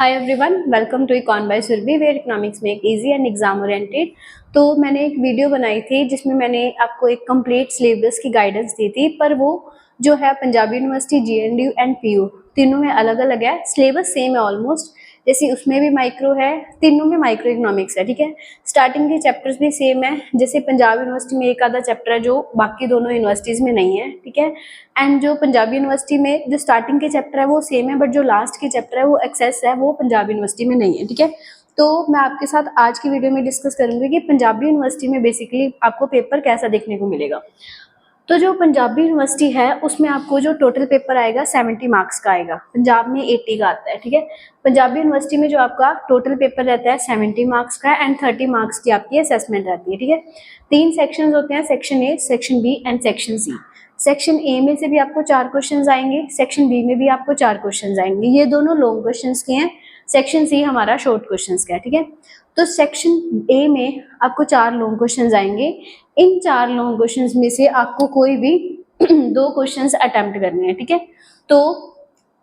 Hi everyone, welcome to econ by Surbhi where economics में एक easy and exam oriented. तो मैंने एक वीडियो बनाई थी जिसमें मैंने आपको एक कंप्लीट सिलेबस की गाइडेंस दी थी, पर वो जो है Punjab university, GNDU and PU तीनों में अलग अलग है। सिलेबस सेम है ऑलमोस्ट, जैसे उसमें भी माइक्रो है, तीनों में माइक्रो इकोनॉमिक्स है। ठीक है, स्टार्टिंग के चैप्टर्स भी सेम है। जैसे पंजाब यूनिवर्सिटी में एक आधा चैप्टर है जो बाकी दोनों यूनिवर्सिटीज में नहीं है। ठीक है, एंड जो पंजाब यूनिवर्सिटी में जो स्टार्टिंग के चैप्टर है वो सेम है, बट जो लास्ट के चैप्टर है वो एक्सेस है, वो पंजाब यूनिवर्सिटी में नहीं है। ठीक है, तो मैं आपके साथ आज की वीडियो में डिस्कस करूंगी कि पंजाबी यूनिवर्सिटी में बेसिकली आपको पेपर कैसा देखने को मिलेगा। तो जो पंजाबी यूनिवर्सिटी है उसमें आपको जो टोटल पेपर आएगा 70 मार्क्स का आएगा। पंजाब में 80 का आता है। ठीक है, पंजाबी यूनिवर्सिटी में जो आपका टोटल पेपर रहता है 70 मार्क्स का एंड 30 मार्क्स की आपकी असेसमेंट रहती है। ठीक है, 3 सेक्शंस होते हैं, section A, section B and section C. Section A में से भी आपको 4 क्वेश्चंस आएंगे, सेक्शन बी में भी आपको 4 क्वेश्चंस आएंगे। ये दोनों लॉन्ग क्वेश्चंस के हैं, सेक्शन सी हमारा शॉर्ट क्वेश्चंस का है। ठीक है, तो सेक्शन ए में आपको 4 लॉन्ग क्वेश्चंस आएंगे। इन 4 लॉन्ग क्वेश्चंस में से आपको कोई भी 2 क्वेश्चंस अटेम्प्ट करने हैं। ठीक है, तो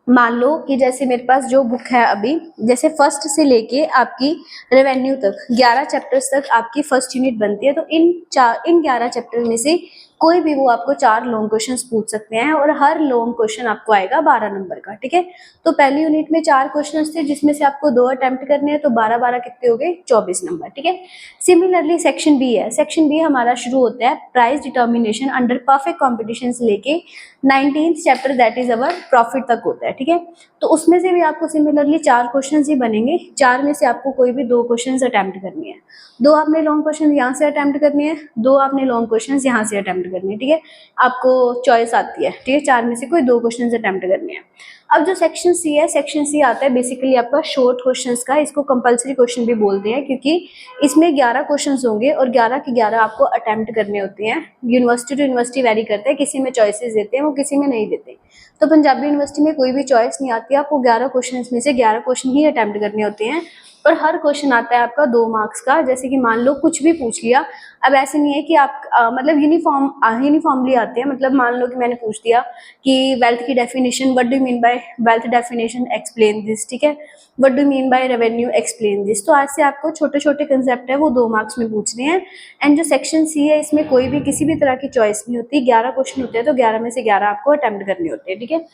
मान लो कि जैसे मेरे पास जो बुक है अभी, जैसे फर्स्ट से लेके आपकी रेवेन्यू तक 11 चैप्टर्स तक आपकी फर्स्ट यूनिट बनती है। तो इन 11 चैप्टर में से कोई भी वो आपको 4 लॉन्ग क्वेश्चंस पूछ सकते हैं और हर लॉन्ग क्वेश्चन आपको आएगा 12 नंबर का। ठीक है, तो पहली यूनिट में 4 क्वेश्चंस थे जिसमें से आपको 2 अटेम्प्ट करने हैं, तो 12-12 कितने हो गए, 24 नंबर। ठीक है, सिमिलरली सेक्शन बी है। सेक्शन बी हमारा शुरू होता है price determination under perfect competition से लेके 19th chapter that is our profit तक होता है। ठीक है, तो उसमें से भी आपको सिमिलरली 4 क्वेश्चन ही बनेंगे। 4 में से आपको कोई भी 2 क्वेश्चन अटेम्प्ट करनी है। 2 आपने लॉन्ग क्वेश्चन यहाँ से अटेम्प्ट करनी है, 2 आपने लॉन्ग क्वेश्चन यहाँ से अटेम्प्ट करनी है। ठीक है, आपको चॉइस आती है। ठीक है, 4 में से कोई 2 क्वेश्चन अटेम्प्ट करने हैं। अब जो सेक्शन सी है, सेक्शन सी आता है बेसिकली आपका शॉर्ट क्वेश्चंस का। इसको कंपलसरी क्वेश्चन भी बोलते हैं क्योंकि इसमें 11 क्वेश्चंस होंगे और 11 के 11 आपको अटेम्प्ट करने होते हैं। यूनिवर्सिटी टू यूनिवर्सिटी वेरी करते हैं, किसी में चॉइसेस देते हैं, वो किसी में नहीं देते। तो पंजाबी यूनिवर्सिटी में कोई भी चॉइस नहीं आती, आपको 11 क्वेश्चन में से 11 क्वेश्चन ही अटेम्प्ट करने होते हैं और हर क्वेश्चन आता है आपका 2 मार्क्स का। जैसे कि मान लो कुछ भी पूछ लिया, अब ऐसे नहीं है कि आप मतलब यूनिफॉर्मली आते हैं। मतलब मान लो कि मैंने पूछ दिया कि वेल्थ की definition, what do mean by wealth definition, explain this. ठीक है, what do mean by revenue, explain this. तो आज से आपको छोटे छोटे कंसेप्ट है वो 2 मार्क्स में पूछ रहे हैं। एंड जो सेक्शन सी है इसमें कोई भी किसी भी तरह की चॉइस नहीं होती, 11 क्वेश्चन होते हैं, तो 11 में से 11 आपको अटेम्प्ट करने होते हैं। ठीक है,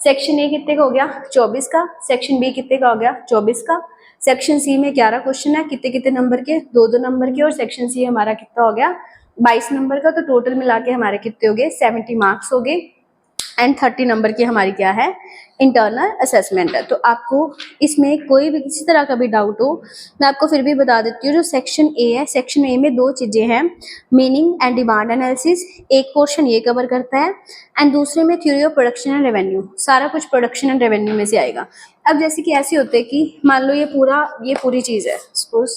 सेक्शन ए कितने का हो गया, 24 का। सेक्शन बी कितने का हो गया, 24 का। सेक्शन सी में 11 क्वेश्चन है, कितने कितने नंबर के, 2-2 नंबर के। और सेक्शन सी हमारा कितना हो गया, 22 नंबर का। तो टोटल मिला के हमारे कितने हो गए, 70 मार्क्स हो गए एंड 30 नंबर की हमारी क्या है, इंटरनल असेसमेंट है। तो आपको इसमें कोई भी किसी तरह का भी डाउट हो, मैं आपको फिर भी बता देती हूँ। जो सेक्शन ए है, सेक्शन ए में 2 चीजें हैं, मीनिंग एंड डिमांड एनालिसिस। एक पोर्शन ये कवर करता है एंड दूसरे में theory of production and revenue. सारा कुछ प्रोडक्शन एंड रेवेन्यू में से आएगा। अब जैसे कि ऐसे होते हैं कि मान लो ये पूरी चीज है, सपोज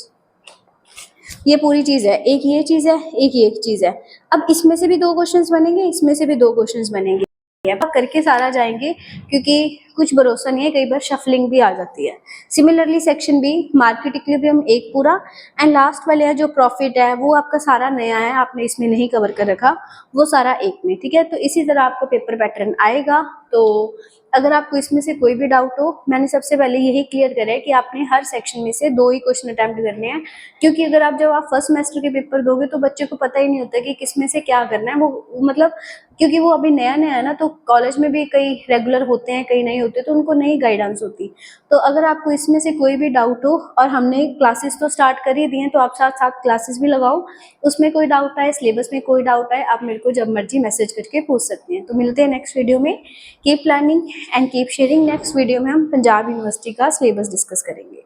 ये पूरी चीज है, एक ये चीज है, एक ये चीज है। अब इसमें से भी 2 क्वेश्चंस बनेंगे, इसमें से भी 2 क्वेश्चंस बनेंगे, करके सारा जाएंगे क्योंकि कुछ भरोसा नहीं है, कई बार शफलिंग भी आ जाती है। Similarly section B market equilibrium एक पूरा एंड लास्ट वाले है जो प्रॉफिट है वो आपका सारा नया है, आपने इसमें नहीं कवर कर रखा, वो सारा एक में। ठीक है, तो इसी तरह आपको पेपर पैटर्न आएगा। तो अगर आपको इसमें से कोई भी डाउट हो, मैंने सबसे पहले यही क्लियर करा है कि आपने हर सेक्शन में से 2 ही क्वेश्चन अटेम्प्ट करने हैं। क्योंकि अगर आप जब आप फर्स्ट सेमेस्टर के पेपर दोगे तो बच्चे को पता ही नहीं होता कि किसमें से क्या करना है। वो मतलब क्योंकि वो अभी नया नया है ना, तो कॉलेज में भी कई रेगुलर होते हैं, कई नहीं होते, तो उनको नई गाइडेंस होती। तो अगर आपको इसमें से कोई भी डाउट हो, और हमने क्लासेस तो स्टार्ट कर ही दी हैं, तो आप साथ साथ क्लासेस भी लगाओ। उसमें कोई डाउट आए, सिलेबस में कोई डाउट आए, आप मेरे को जब मर्जी मैसेज करके पूछ सकते हैं। तो मिलते हैं नेक्स्ट वीडियो में। Keep planning and keep sharing. Next video में हम पंजाब यूनिवर्सिटी का सिलेबस डिस्कस करेंगे।